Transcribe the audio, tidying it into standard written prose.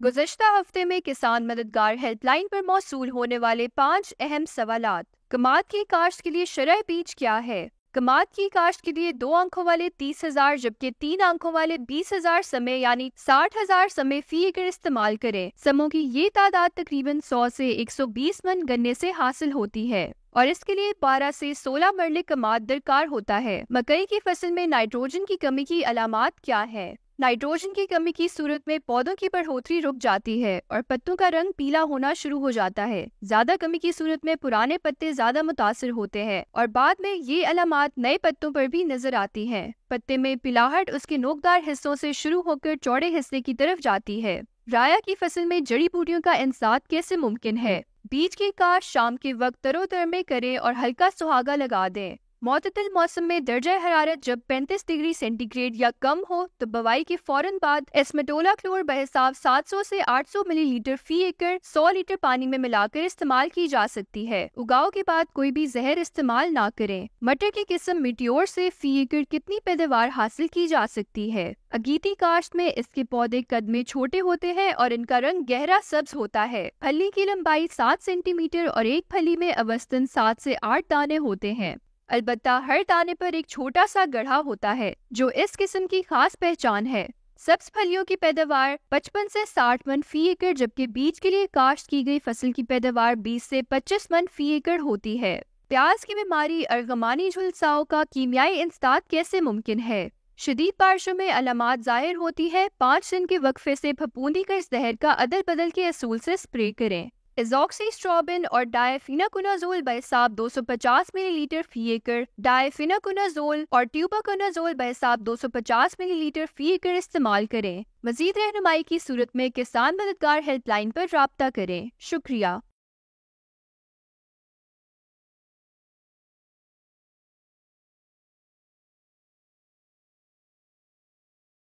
गुज़श्ता हफ्ते में किसान मददगार हेल्पलाइन पर मौसूल होने वाले 5 अहम सवालात। कमाद की काश्त के लिए शरह बीज क्या है? कमाद की काश्त के लिए 2 अंकों वाले 30,000 जबकि 3 अंकों वाले 20,000 समय यानी 60,000 समय फी एकड़ इस्तेमाल करें। समों की ये तादाद तकरीबन 100 से 120 मन गन्ने से हासिल होती है और इसके लिए 12 से 16 मरले कमाद दरकार होता है। मकई की फसल में नाइट्रोजन की कमी की अलामात क्या है? नाइट्रोजन की कमी की सूरत में पौधों की बढ़ोतरी रुक जाती है और पत्तों का रंग पीला होना शुरू हो जाता है। ज्यादा कमी की सूरत में पुराने पत्ते ज्यादा मुतासिर होते हैं और बाद में ये अलामात नए पत्तों पर भी नजर आती हैं। पत्ते में पिलाहट उसके नोकदार हिस्सों से शुरू होकर चौड़े हिस्से की तरफ जाती है। राया की फसल में जड़ी बूटियों का इंसात कैसे मुमकिन है? बीज की काश्त शाम के वक्त तरोतर में करें और हल्का सुहागा लगा दें। मोतदिल मौसम में दर्जा हरारत जब 35 डिग्री सेंटीग्रेड या कम हो तो बुवाई के फौरन बाद एस्मेटोला क्लोर बहिसाब 700 से 800 मिलीलीटर फी एकड़ 100 लीटर पानी में मिलाकर इस्तेमाल की जा सकती है। उगाव के बाद कोई भी जहर इस्तेमाल ना करें। मटर की किस्म मिट्योर से फी एकड़ कितनी पैदावार हासिल की जा सकती है? अगीती काश्त में इसके पौधे कद में छोटे होते हैं और इनका रंग गहरा सब्ज होता है। फली की लंबाई 7 सेंटीमीटर और एक फली में अवस्तन 7 से 8 दाने होते हैं। अलबत्ता हर दाने पर एक छोटा सा गड्ढा होता है जो इस किस्म की खास पहचान है। सब्ज फलियों की पैदावार 55 से 60 मन फी एकड़ जबकि बीज के लिए काश्त की गई फसल की पैदावार 20 से 25 मन फी एकड़ होती है। प्याज की बीमारी अर्गमानी झुलसाओं का कीमियाई इंसदाद कैसे मुमकिन है? शदीद बारिशों में अलामात जाहिर होती है। 5 दिन के वक्फे से फफूंदी का इस जहर का अदल बदल के असूल से स्प्रे करें। एज़ॉक्सिस्ट्रोबिन और डायफिनाकोनाज़ोल बहिसाब 250 मिलीलीटर फी एकड़, डायफिनाकोनाज़ोल और ट्यूबाकोनाज़ोल बहिसाब 250 मिलीलीटर फी एकड़ इस्तेमाल करें। मज़ीद रहनुमाई की सूरत में किसान मददगार हेल्पलाइन पर राब्ता करें। शुक्रिया।